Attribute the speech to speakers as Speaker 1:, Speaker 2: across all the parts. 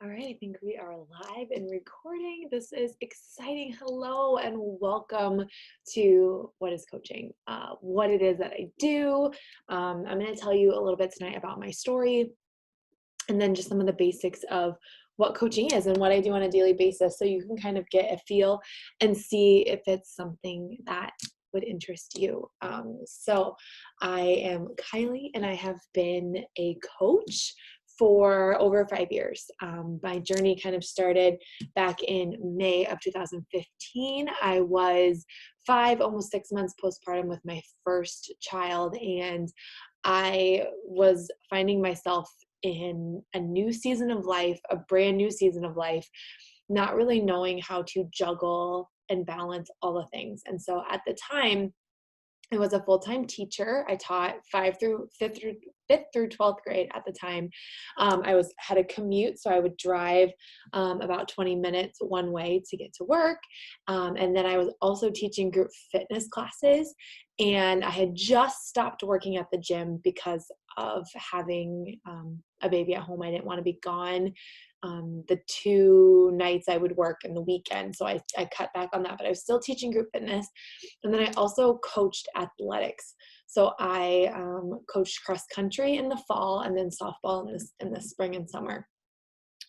Speaker 1: All right, I think we are live and recording. This is exciting. Hello and welcome to What is Coaching, what it is that I do. I'm going to tell you a little bit tonight about my story and then just some of the basics of what coaching is and what I do on a daily basis so you can kind of get a feel and see if it's something that would interest you. So I am Kylie and I have been a coach for over 5 years. My journey kind of started back in May of 2015. I was almost 6 months postpartum with my first child, and I was finding myself in a new season of life, a brand new season of life, not really knowing how to juggle and balance all the things. And so at the time, I was a full-time teacher. I taught fifth through 12th grade at the time. I had a commute, so I would drive about 20 minutes one way to get to work. And then I was also teaching group fitness classes. And I had just stopped working at the gym because of having a baby at home. I didn't want to be gone the 2 nights I would work in the weekend. So I cut back on that, but I was still teaching group fitness. And then I also coached athletics. So I coached cross country in the fall and then softball in the spring and summer.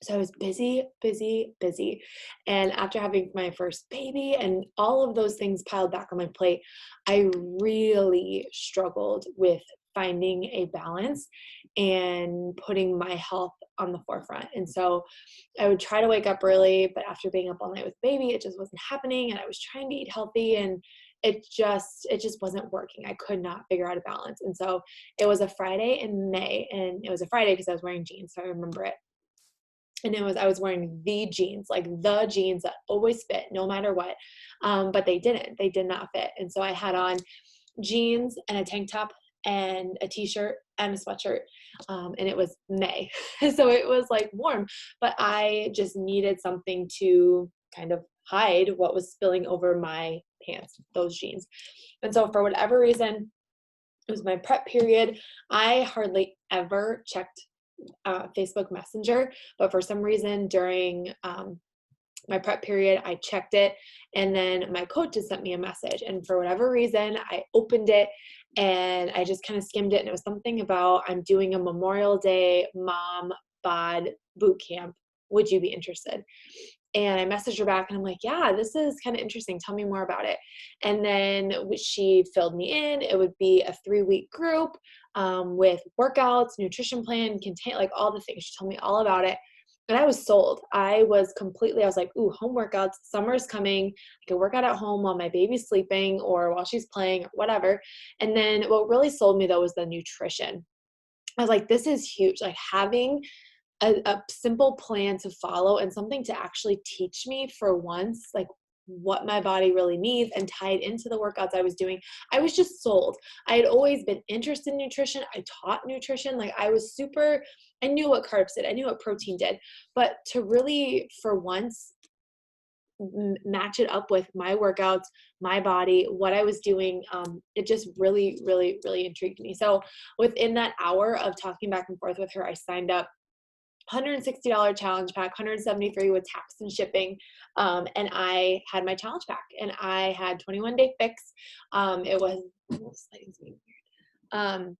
Speaker 1: So I was busy, busy, busy. And after having my first baby and all of those things piled back on my plate, I really struggled with finding a balance and putting my health on the forefront. And so I would try to wake up early, but after being up all night with baby, it just wasn't happening. And I was trying to eat healthy and it just wasn't working. I could not figure out a balance. And so it was a Friday in May, and it was a Friday because I was wearing jeans. So I remember it. And I was wearing the jeans, like the jeans that always fit no matter what. But they did not fit. And so I had on jeans and a tank top and a t-shirt and a sweatshirt. And it was May. So it was like warm, but I just needed something to kind of hide what was spilling over my pants, those jeans. And so for whatever reason, it was my prep period. I hardly ever checked Facebook Messenger, but for some reason during my prep period, I checked it, and then my coach had sent me a message, and for whatever reason, I opened it, and I just kind of skimmed it, and it was something about I'm doing a Memorial Day mom bod boot camp. Would you be interested? And I messaged her back and I'm like, yeah, this is kind of interesting. Tell me more about it. And then she filled me in. It would be a 3-week group with workouts, nutrition plan, contain, like all the things. She told me all about it. And I was sold. I was like, ooh, home workouts, summer's coming. I can work out at home while my baby's sleeping or while she's playing or whatever. And then what really sold me though was the nutrition. I was like, this is huge. Like having a simple plan to follow and something to actually teach me for once, like what my body really needs and tied into the workouts I was doing. I was just sold. I had always been interested in nutrition. I taught nutrition. Like I knew what carbs did. I knew what protein did, but to really, for once, match it up with my workouts, my body, what I was doing. It just really, really, really intrigued me. So within that hour of talking back and forth with her, I signed up. $160 challenge pack, 173 with tax and shipping. And I had my challenge pack and I had 21-day fix. It was, this lighting's being weird.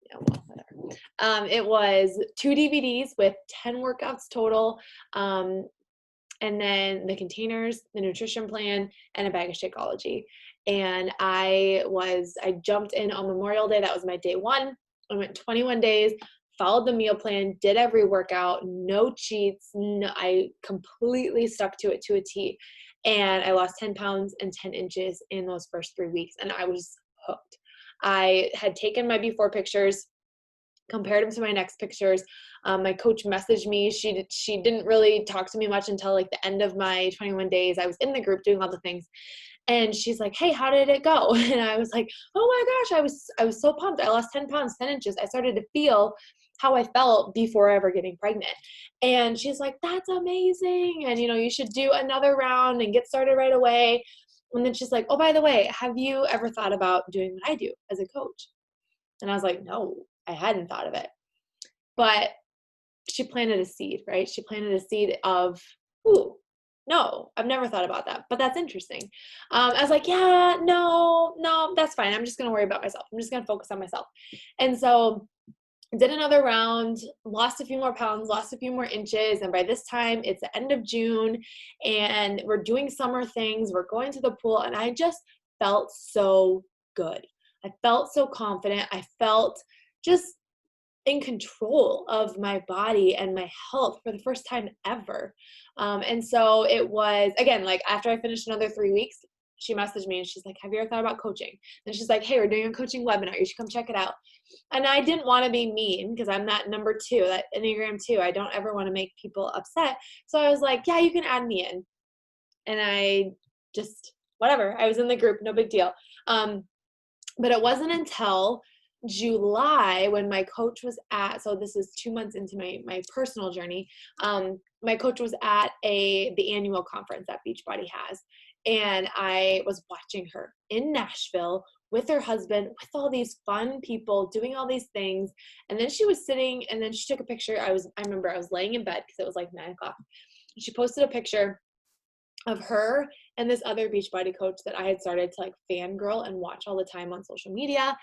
Speaker 1: Yeah, well, whatever. It was 2 DVDs with 10 workouts total. And then the containers, the nutrition plan, and a bag of Shakeology. And I jumped in on Memorial Day. That was my day one. I went 21 days, followed the meal plan, did every workout, no cheats. No, I completely stuck to it to a T. And I lost 10 pounds and 10 inches in those first 3 weeks. And I was hooked. I had taken my before pictures, compared them to my next pictures. My coach messaged me. She didn't really talk to me much until like the end of my 21 days. I was in the group doing all the things. And she's like, hey, how did it go? And I was like, oh my gosh, I was so pumped. I lost 10 pounds, 10 inches. I started to feel how I felt before ever getting pregnant. And she's like, that's amazing. And you should do another round and get started right away. And then she's like, oh, by the way, have you ever thought about doing what I do as a coach? And I was like, no, I hadn't thought of it. But she planted a seed, right? She planted a seed of, ooh, no, I've never thought about that, but that's interesting. I was like, yeah, no, that's fine. I'm just going to worry about myself. I'm just going to focus on myself. And so did another round, lost a few more pounds, lost a few more inches. And by this time, it's the end of June and we're doing summer things. We're going to the pool. And I just felt so good. I felt so confident. I felt just in control of my body and my health for the first time ever. And so it was, again, like after I finished another 3 weeks, she messaged me and she's like, have you ever thought about coaching? And she's like, hey, we're doing a coaching webinar. You should come check it out. And I didn't want to be mean because I'm that number 2, that Enneagram 2. I don't ever want to make people upset. So I was like, yeah, you can add me in. And I just, whatever, I was in the group, no big deal. But it wasn't until July when my coach was at, so this is 2 months into my personal journey, my coach was at the annual conference that Beachbody has. And I was watching her in Nashville with her husband, with all these fun people doing all these things. And then she was sitting and then she took a picture. I remember I was laying in bed because it was like 9 o'clock. She posted a picture of her and this other Beachbody coach that I had started to like fangirl and watch all the time on social media.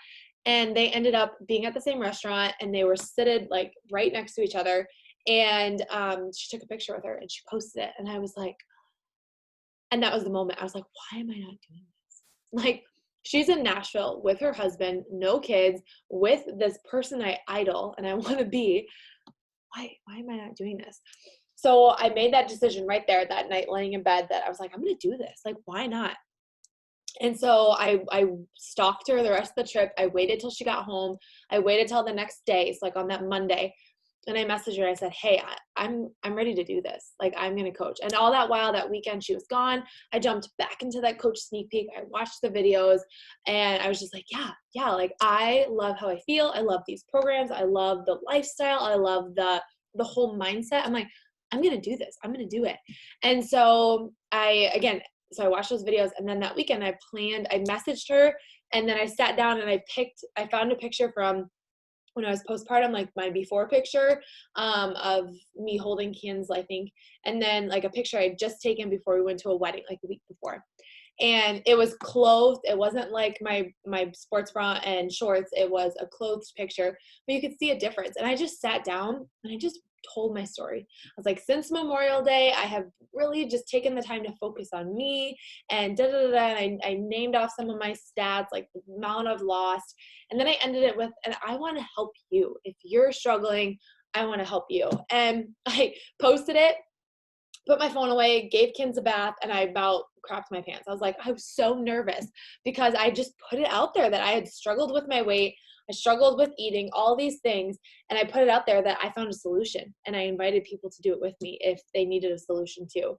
Speaker 1: And they ended up being at the same restaurant and they were seated like right next to each other. And she took a picture with her and she posted it. And I was like, and that was the moment I was like, why am I not doing this? Like, she's in Nashville with her husband, no kids, with this person I idol and I want to be. Why am I not doing this? So I made that decision right there that night laying in bed that I was like, I'm going to do this. Like, why not? And so I stalked her the rest of the trip. I waited till she got home. I waited till the next day. So like on that Monday. And I messaged her and I said, hey, I'm ready to do this. Like, I'm going to coach. And all that while, that weekend she was gone, I jumped back into that coach sneak peek. I watched the videos and I was just like, yeah, like I love how I feel. I love these programs. I love the lifestyle. I love the whole mindset. I'm like, I'm going to do this. I'm going to do it. And so I watched those videos. And then that weekend I messaged her and then I sat down and I found a picture from when I was postpartum, like my before picture of me holding Kian's, I think, and then like a picture I had just taken before we went to a wedding, like the week before. And it was clothed. It wasn't like my sports bra and shorts. It was a clothed picture, but you could see a difference. And I just sat down and I just told my story. I was like, since Memorial Day, I have really just taken the time to focus on me and And I named off some of my stats, like the amount I've lost. And then I ended it with, and I want to help you. If you're struggling, I want to help you. And I posted it, put my phone away, gave Kins a bath, and I about crapped my pants. I was like, I was so nervous because I just put it out there that I had struggled with my weight. I struggled with eating, all these things. And I put it out there that I found a solution. And I invited people to do it with me if they needed a solution too.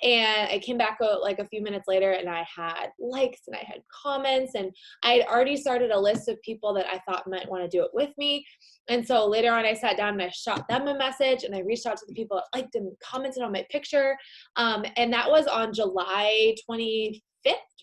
Speaker 1: And I came back like a few minutes later and I had likes and I had comments. And I had already started a list of people that I thought might want to do it with me. And so later on, I sat down and I shot them a message and I reached out to the people that liked and commented on my picture. And that was on July 25th,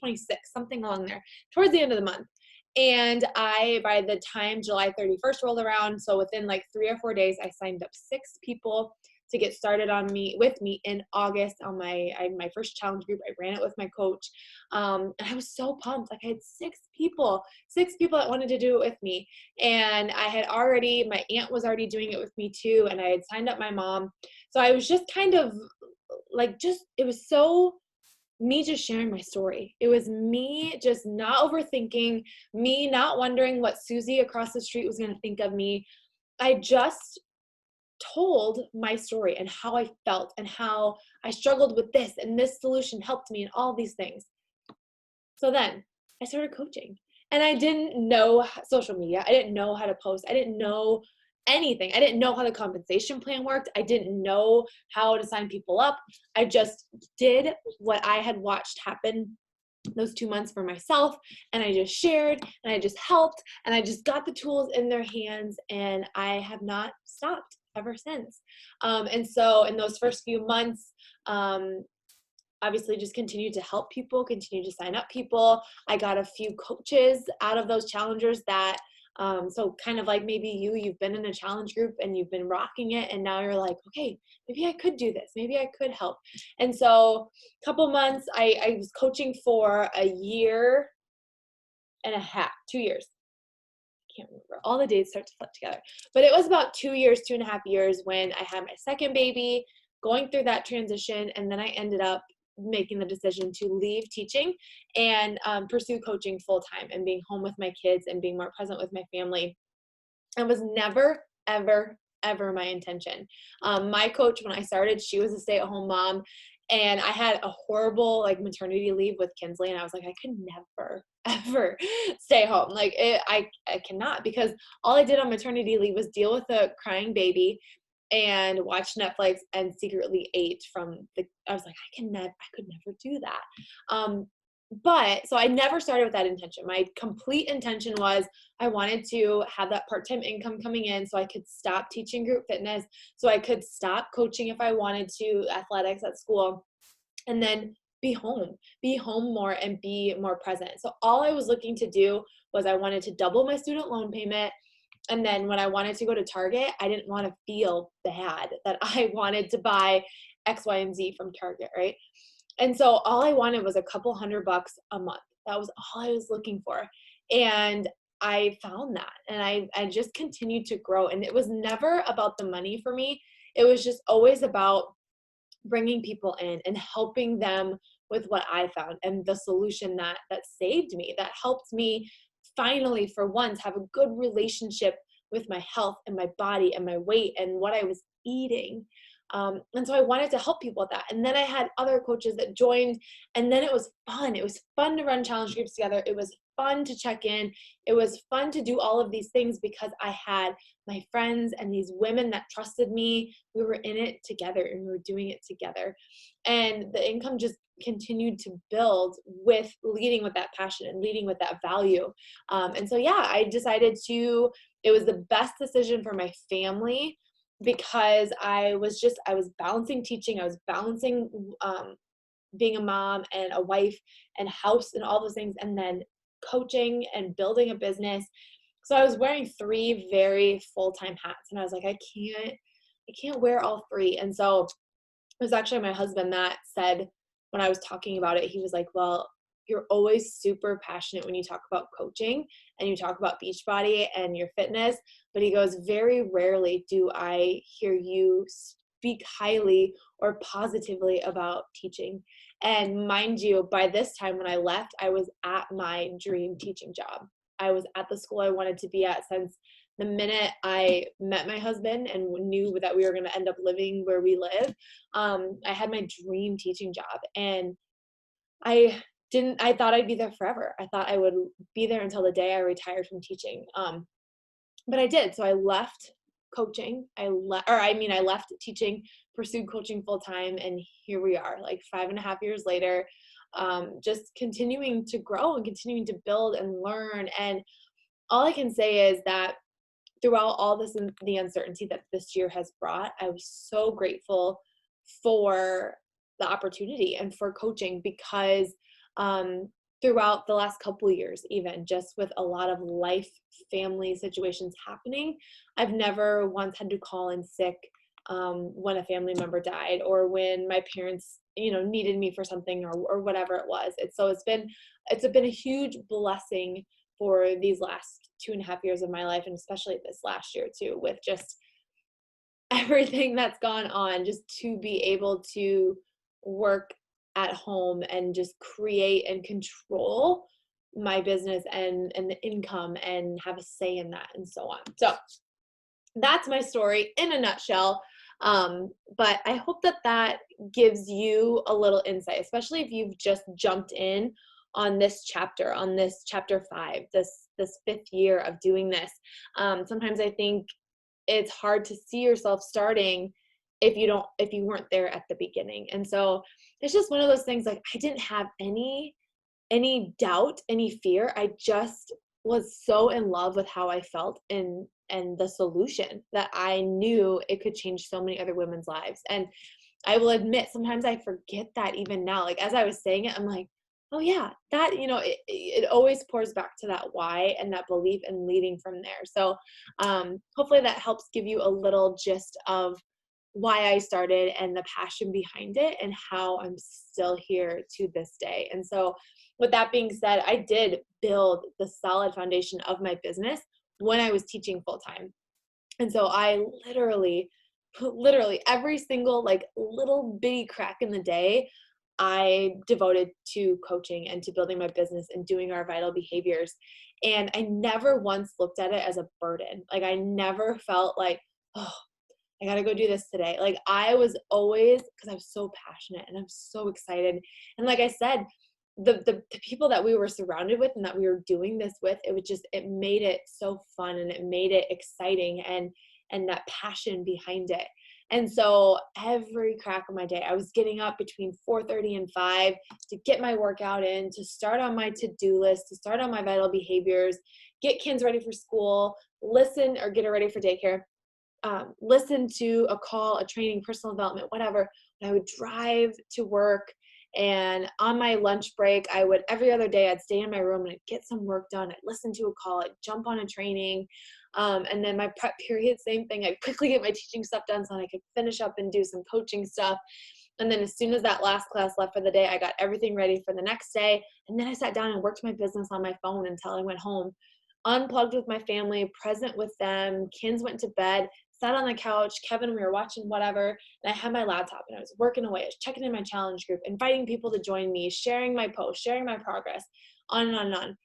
Speaker 1: 26th, something along there, towards the end of the month. And by the time July 31st rolled around, so within like 3 or 4 days, I signed up 6 people to get started with me in August on my first challenge group. I ran it with my coach. And I was so pumped. Like I had 6 people that wanted to do it with me. And my aunt was already doing it with me too. And I had signed up my mom. So I was just kind of like, it was so me just sharing my story. It was me just not overthinking, me not wondering what Susie across the street was going to think of me. I just told my story and how I felt and how I struggled with this and this solution helped me and all these things. So then I started coaching and I didn't know social media. I didn't know how to post. I didn't know anything. I didn't know how the compensation plan worked. I didn't know how to sign people up. I just did what I had watched happen those 2 months for myself. And I just shared and I just helped and I just got the tools in their hands and I have not stopped ever since. And so in those first few months, obviously just continue to help people, continue to sign up people. I got a few coaches out of those challengers that So kind of like maybe you've been in a challenge group and you've been rocking it, and now you're like, okay, maybe I could do this. Maybe I could help. And so a couple months, I was coaching for a year and a half, 2 years. Can't remember. All the dates start to flip together. But it was about 2 years, 2.5 years when I had my second baby, going through that transition. And then I ended up making the decision to leave teaching and pursue coaching full time and being home with my kids and being more present with my family. It was never, ever, ever my intention. My coach, when I started, she was a stay-at-home mom, and I had a horrible like maternity leave with Kinsley, and I was like, I could never, ever stay home. Like I cannot, because all I did on maternity leave was deal with a crying baby and watch Netflix and secretly ate from the. I was like, I could never do that. But so I never started with that intention. My complete intention was I wanted to have that part-time income coming in so I could stop teaching group fitness, so I could stop coaching if I wanted to, athletics at school, and then be home more and be more present. So all I was looking to do was I wanted to double my student loan payment. And then when I wanted to go to Target, I didn't want to feel bad that I wanted to buy X, Y, and Z from Target, right? And so all I wanted was a couple $100 a month. That was all I was looking for. And I found that, and I just continued to grow. And it was never about the money for me. It was just always about bringing people in and helping them with what I found and the solution that saved me, that helped me finally for once have a good relationship with my health and my body and my weight and what I was eating. And so I wanted to help people with that. And then I had other coaches that joined, and then it was fun. It was fun to run challenge groups together. It was fun to check in. It was fun to do all of these things because I had my friends and these women that trusted me. We were in it together and we were doing it together. And the income just continued to build with leading with that passion and leading with that value. And so, yeah, I decided it was the best decision for my family because I was balancing teaching. I was balancing being a mom and a wife and house and all those things, and then coaching and building a business. So I was wearing three very full-time hats, and I was like, I can't wear all three. And so it was actually my husband that said, when I was talking about it, he was like, well, you're always super passionate when you talk about coaching and you talk about Beachbody and your fitness, but he goes, very rarely do I hear you speak highly or positively about teaching. And mind you, by this time when I left, I was at my dream teaching job. I was at the school I wanted to be at since the minute I met my husband and knew that we were going to end up living where we live. I had my dream teaching job, and I thought I'd be there forever. I thought I would be there until the day I retired from teaching. But I did. So I left coaching. I left teaching, pursued coaching full time, and here we are, like 5.5 years later, just continuing to grow and continuing to build and learn. And all I can say is that throughout all this and the uncertainty that this year has brought, I was so grateful for the opportunity and for coaching because throughout the last couple years, even just with a lot of life, family situations happening, I've never once had to call in sick when a family member died or when my parents, needed me for something or whatever it was. It's been a huge blessing for these last 2.5 years of my life, and especially this last year too, with just everything that's gone on, just to be able to work at home and just create and control my business and the income and have a say in that and so on. So that's my story in a nutshell. But I hope that gives you a little insight, especially if you've just jumped in on this chapter 5, this 5th year of doing this. Sometimes I think it's hard to see yourself starting if you weren't there at the beginning. And so it's just one of those things, like I didn't have any doubt, any fear. I just was so in love with how I felt and the solution that I knew it could change so many other women's lives. And I will admit, sometimes I forget that even now. Like as I was saying it, I'm like, oh yeah, that, it always pours back to that why and that belief and leading from there. So hopefully that helps give you a little gist of why I started and the passion behind it and how I'm still here to this day. And so with that being said, I did build the solid foundation of my business when I was teaching full time. And so I literally every single like little bitty crack in the day, I devoted to coaching and to building my business and doing our vital behaviors. And I never once looked at it as a burden. Like I never felt like, oh, I got to go do this today. Like I was always, because I'm so passionate and I'm so excited. And like I said, the people that we were surrounded with and that we were doing this with, it made it so fun and it made it exciting and that passion behind it. And so every crack of my day, I was getting up between 4:30 and 5 to get my workout in, to start on my to-do list, to start on my vital behaviors, get kids ready for school, listen or get her ready for daycare, listen to a call, a training, personal development, whatever. And I would drive to work, and on my lunch break, every other day, I'd stay in my room and I'd get some work done. I'd listen to a call, I'd jump on a training. And then my prep period, same thing. I'd quickly get my teaching stuff done so I could finish up and do some coaching stuff. And then as soon as that last class left for the day, I got everything ready for the next day. And then I sat down and worked my business on my phone until I went home, unplugged with my family, present with them. Kids went to bed, sat on the couch. Kevin, we were watching whatever, and I had my laptop and I was working away. I was checking in my challenge group, inviting people to join me, sharing my posts, sharing my progress, on and on and on.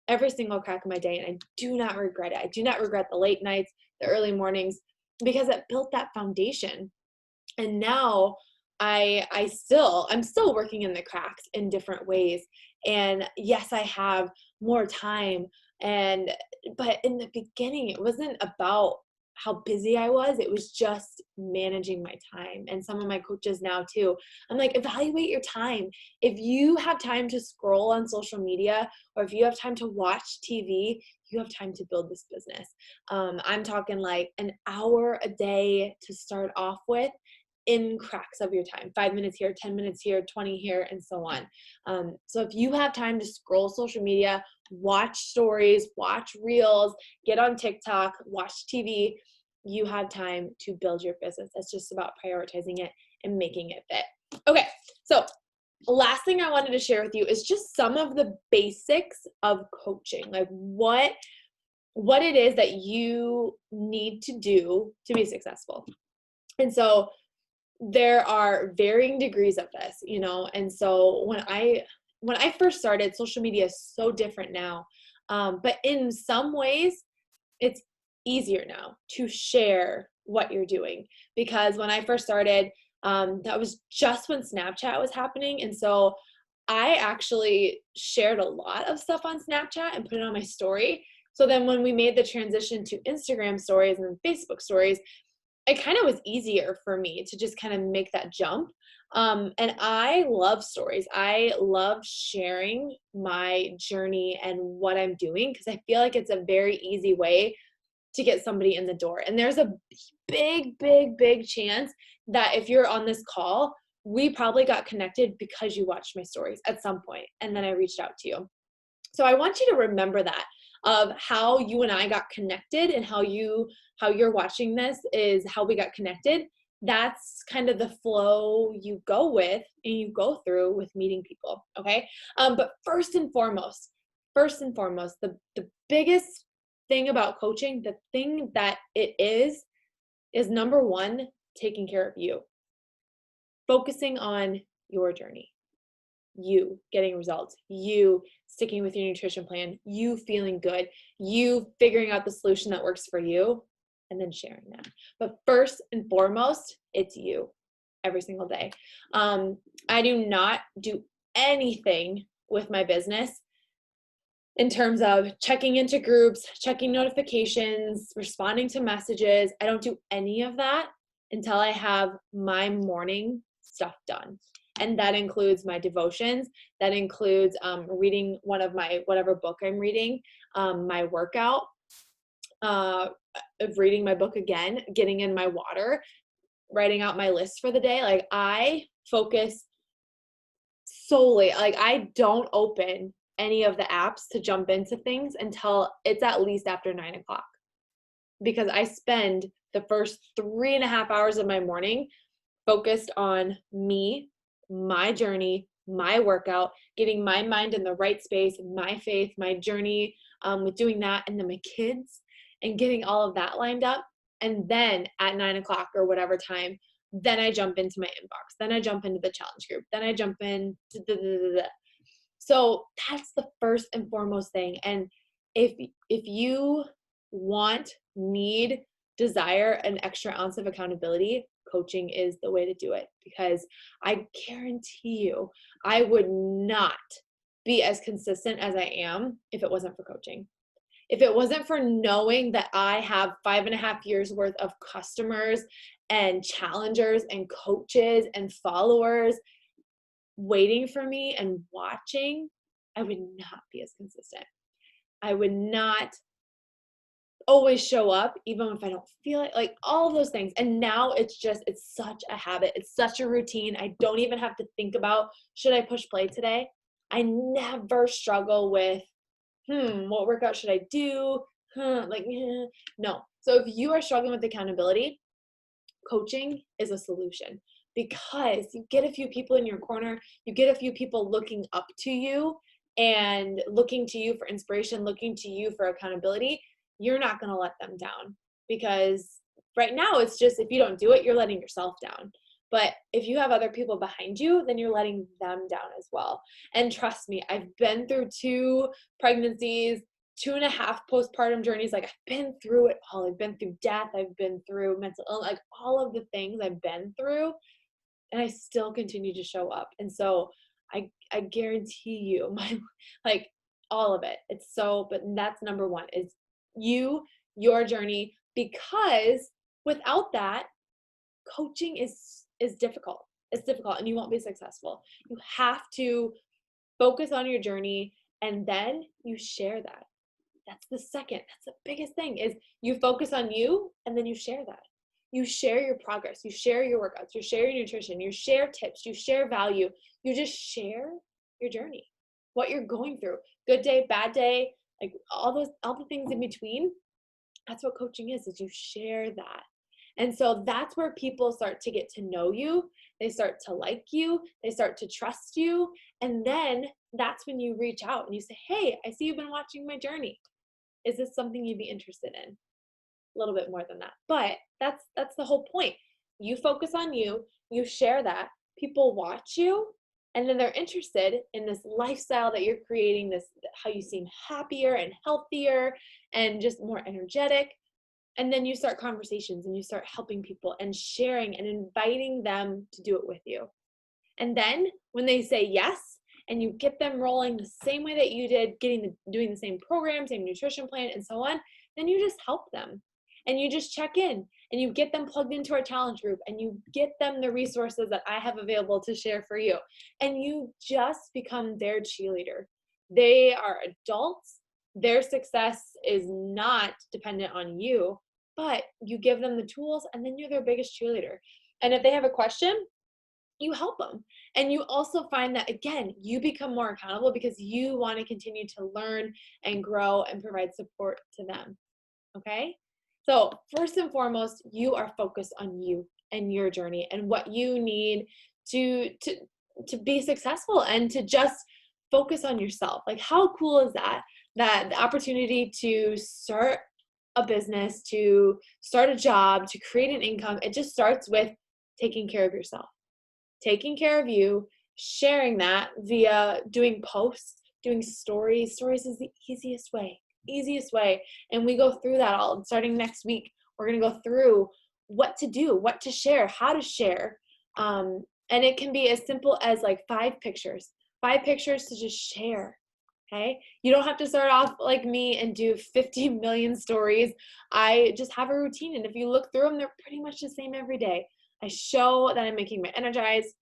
Speaker 1: Every single crack of my day, and I do not regret it. I do not regret the late nights, the early mornings, because it built that foundation. And now I'm still working in the cracks in different ways. And yes, I have more time, and but in the beginning it wasn't about how busy I was. It was just managing my time. And some of my coaches now too, I'm like, evaluate your time. If you have time to scroll on social media, or if you have time to watch TV, you have time to build this business. I'm talking like an hour a day to start off with, in cracks of your time, 5 minutes here, 10 minutes here, 20 here, and so on. So if you have time to scroll social media, watch stories, watch reels, get on TikTok, watch TV, you have time to build your business. It's just about prioritizing it and making it fit. Okay, so last thing I wanted to share with you is just some of the basics of coaching, like what it is that you need to do to be successful. And so there are varying degrees of this, and so when I first started, social media is so different now, but in some ways it's easier now to share what you're doing, because when I first started, that was just when Snapchat was happening, and so I actually shared a lot of stuff on Snapchat and put it on my story. So then when we made the transition to Instagram stories and Facebook stories, it kind of was easier for me to just kind of make that jump. And I love stories. I love sharing my journey and what I'm doing, because I feel like it's a very easy way to get somebody in the door. And there's a big chance that if you're on this call, we probably got connected because you watched my stories at some point, and then I reached out to you. So I want you to remember that, of how you and I got connected, and how you're watching this is how we got connected. That's kind of the flow you go with and you go through with meeting people. Okay. But first and foremost, the biggest thing about coaching, the thing that it is number one, taking care of you, focusing on your journey, you getting results, you sticking with your nutrition plan, you feeling good, you figuring out the solution that works for you, and then sharing that. But first and foremost, it's you every single day. I do not do anything with my business in terms of checking into groups, checking notifications, responding to messages. I don't do any of that until I have my morning stuff done. And that includes my devotions. That includes reading whatever book I'm reading, my workout, of reading my book again, getting in my water, writing out my list for the day. Like I focus solely, like I don't open any of the apps to jump into things until it's at least after 9 o'clock, because I spend the first 3.5 hours of my morning focused on me, my journey, my workout, getting my mind in the right space, my faith, my journey with doing that, and then my kids, and getting all of that lined up. And then at 9 o'clock or whatever time, then I jump into my inbox. Then I jump into the challenge group. Then I jump into the. So that's the first and foremost thing. And if you want, need, desire an extra ounce of accountability, coaching is the way to do it, because I guarantee you I would not be as consistent as I am if it wasn't for coaching. If it wasn't for knowing that I have 5.5 years worth of customers and challengers and coaches and followers waiting for me and watching, I would not be as consistent. I would not always show up, even if I don't feel it, like all of those things. And now it's such a habit. It's such a routine. I don't even have to think about, should I push play today? I never struggle with, what workout should I do? No. So if you are struggling with accountability, coaching is a solution, because you get a few people in your corner, you get a few people looking up to you and looking to you for inspiration, looking to you for accountability. You're not going to let them down, because right now it's just, if you don't do it, you're letting yourself down. But if you have other people behind you, then you're letting them down as well. And trust me, I've been through 2 pregnancies, 2.5 postpartum journeys. Like, I've been through it all. I've been through death. I've been through mental illness, like all of the things I've been through, and I still continue to show up. And so I guarantee you, like all of it. But that's number one, is your journey, because without that, coaching is difficult. It's difficult, and you won't be successful. You have to focus on your journey, and then you share that. That's the biggest thing, is you focus on you, and then you share that. You share your progress, you share your workouts, you share your nutrition, you share tips, you share value. You just share your journey, what you're going through, good day, bad day, like all the things in between. That's what coaching is you share that. And so that's where people start to get to know you. They start to like you. They start to trust you. And then that's when you reach out and you say, hey, I see you've been watching my journey. Is this something you'd be interested in? A little bit more than that. But that's the whole point. You focus on you. You share that. People watch you. And then they're interested in this lifestyle that you're creating, this, how you seem happier and healthier and just more energetic. And then you start conversations, and you start helping people and sharing and inviting them to do it with you. And then when they say yes, and you get them rolling the same way that you did, doing the same program, same nutrition plan, and so on, then you just help them. And you just check in, and you get them plugged into our challenge group, and you get them the resources that I have available to share for you. And you just become their cheerleader. They are adults. Their success is not dependent on you, but you give them the tools, and then you're their biggest cheerleader. And if they have a question, you help them. And you also find that, again, you become more accountable because you want to continue to learn and grow and provide support to them. Okay? So first and foremost, you are focused on you and your journey and what you need to be successful, and to just focus on yourself. Like, how cool is that? That the opportunity to start a business, to start a job, to create an income, it just starts with taking care of yourself, taking care of you, sharing that via doing posts, doing stories. Stories is the easiest way. And we go through that all starting next week. We're going to go through what to do, what to share, how to share. And it can be as simple as like 5 pictures to just share. Okay. You don't have to start off like me and do 50 million stories. I just have a routine. And if you look through them, they're pretty much the same every day. I show that I'm making my Energize.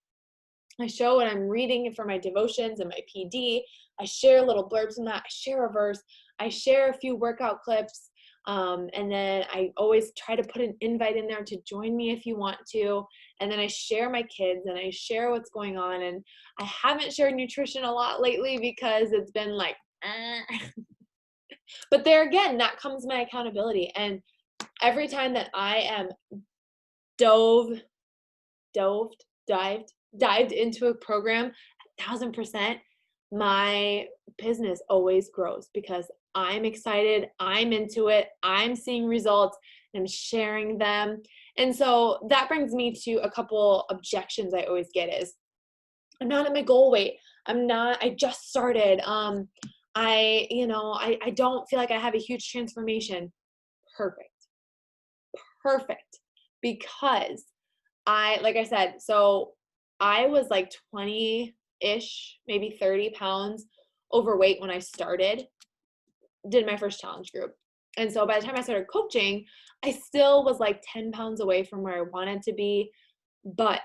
Speaker 1: I show what I'm reading for my devotions and my PD. I share little blurbs in that. I share a verse. I share a few workout clips. And then I always try to put an invite in there to join me if you want to. And then I share my kids and I share what's going on. And I haven't shared nutrition a lot lately because it's been like, but there again, that comes my accountability. And every time that I am dived into a program, 1,000%, my business always grows because I'm excited, I'm into it, I'm seeing results, I'm sharing them. And so that brings me to a couple objections I always get is, I'm not at my goal weight. I just started. I don't feel like I have a huge transformation. Perfect. Perfect. Because like I said, so I was like 20-ish, maybe 30 pounds overweight when I did my first challenge group. And so by the time I started coaching, I still was like 10 pounds away from where I wanted to be. But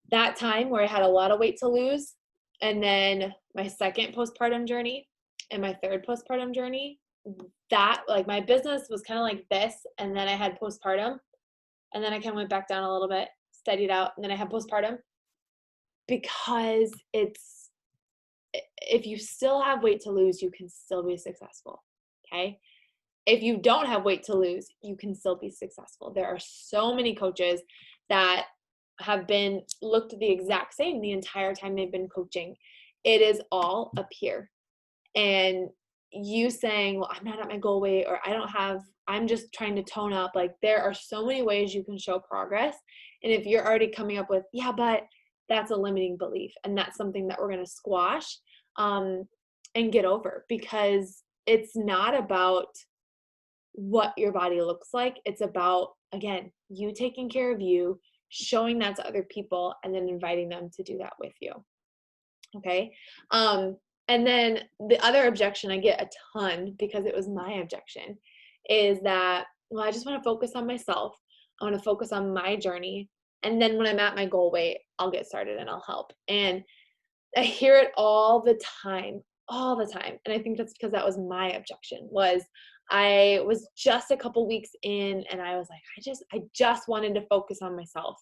Speaker 1: that time where I had a lot of weight to lose, and then my second postpartum journey and my third postpartum journey, that like my business was kind of like this. And then I had postpartum, and then I kind of went back down a little bit, steadied out, and then I had postpartum, because if you still have weight to lose, you can still be successful. Okay. If you don't have weight to lose, you can still be successful. There are so many coaches that have been looked the exact same the entire time they've been coaching. It is all up here. And you saying, well, I'm not at my goal weight, or I'm just trying to tone up. Like, there are so many ways you can show progress. And if you're already coming up with, yeah, but that's a limiting belief, and that's something that we're going to squash and get over, because it's not about what your body looks like. It's about, again, you taking care of you, showing that to other people, and then inviting them to do that with you. Okay. And then the other objection I get a ton, because it was my objection, is that, well, I just want to focus on myself. I want to focus on my journey. And then when I'm at my goal weight, I'll get started and I'll help. And I hear it all the time, all the time. And I think that's because that was my objection. I was just a couple weeks in, and I was like, I just wanted to focus on myself.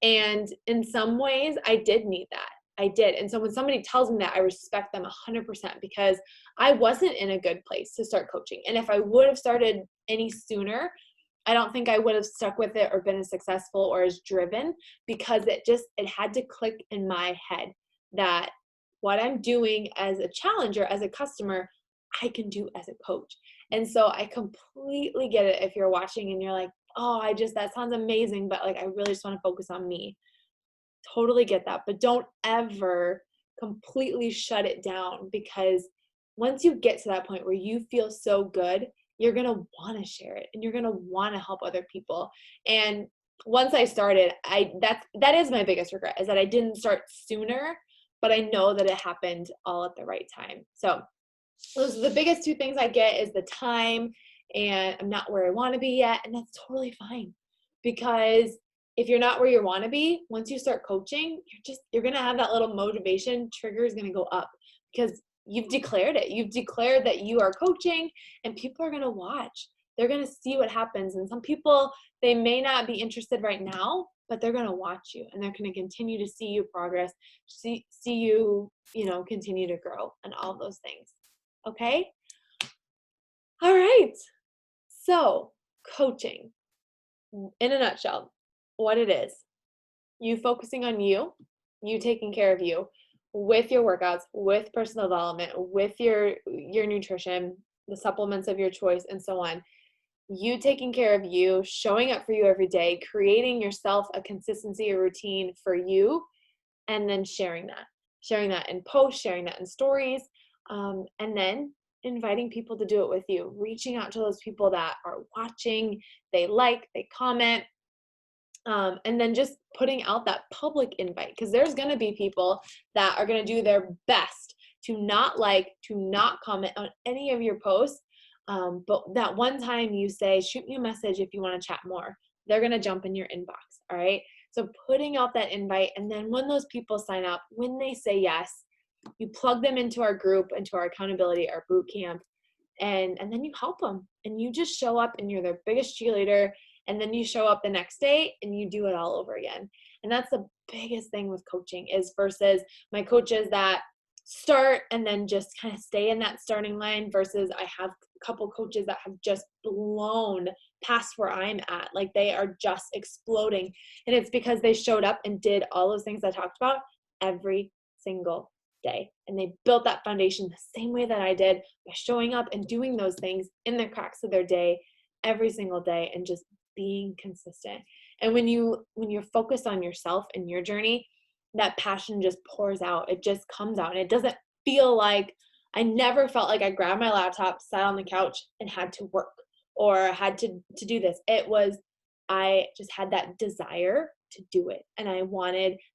Speaker 1: And in some ways I did need that. I did. And so when somebody tells me that, I respect them 100%, because I wasn't in a good place to start coaching. And if I would have started any sooner, I don't think I would have stuck with it or been as successful or as driven, because it had to click in my head that what I'm doing as a challenger, as a customer, I can do as a coach. And so I completely get it if you're watching and you're like, oh, that sounds amazing, but like, I really just want to focus on me. Totally get that. But don't ever completely shut it down, because once you get to that point where you feel so good, you're going to want to share it, and you're going to want to help other people. And once I started, that is my biggest regret, is that I didn't start sooner, but I know that it happened all at the right time. So those are the biggest two things I get, is the time, and I'm not where I want to be yet. And that's totally fine, because if you're not where you want to be, once you start coaching, you're going to have that little motivation trigger is going to go up, because you've declared it. You've declared that you are coaching, and people are going to watch. They're going to see what happens. And some people, they may not be interested right now, but they're going to watch you, and they're going to continue to see you progress, see you, continue to grow, and all those things. Okay? All right. So, coaching, in a nutshell, what it is: you focusing on you taking care of you with your workouts, with personal development, with your nutrition, the supplements of your choice, and so on. You taking care of you, showing up for you every day, creating yourself a consistency, a routine for you, and then sharing that in posts, sharing that in stories, and then inviting people to do it with you, reaching out to those people that are watching, they comment, and then just putting out that public invite, because there's going to be people that are going to do their best to not comment on any of your posts. But that one time you say, shoot me a message if you want to chat more, they're going to jump in your inbox. All right. So putting out that invite, and then when those people sign up, when they say yes, you plug them into our group, into our accountability, our boot camp, and then you help them, and you just show up and you're their biggest cheerleader, and then you show up the next day and you do it all over again. And that's the biggest thing with coaching is versus my coaches that start and then just kind of stay in that starting line versus I have a couple coaches that have just blown past where I'm at. Like they are just exploding. And it's because they showed up and did all those things I talked about every single day. And they built that foundation the same way that I did by showing up and doing those things in the cracks of their day every single day and just being consistent. And when you're focused on yourself and your journey, that passion just pours out. It just comes out. And it doesn't feel like I never felt like I grabbed my laptop, sat on the couch, and had to work or had to do this. It was I just had that desire to do it. And I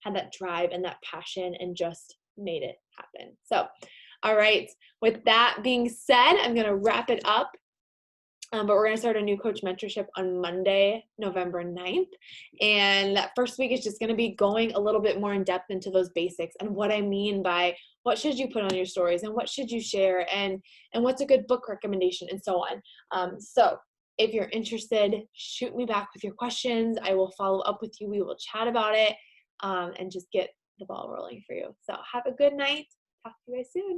Speaker 1: had that drive and that passion and just made it happen. So, all right. With that being said, I'm going to wrap it up. But we're going to start a new coach mentorship on Monday, November 9th. And that first week is just going to be going a little bit more in depth into those basics and what I mean by what should you put on your stories and what should you share and what's a good book recommendation and so on. So if you're interested, shoot me back with your questions. I will follow up with you. We will chat about it and just get the ball rolling for you. So have a good night. Talk to you guys soon.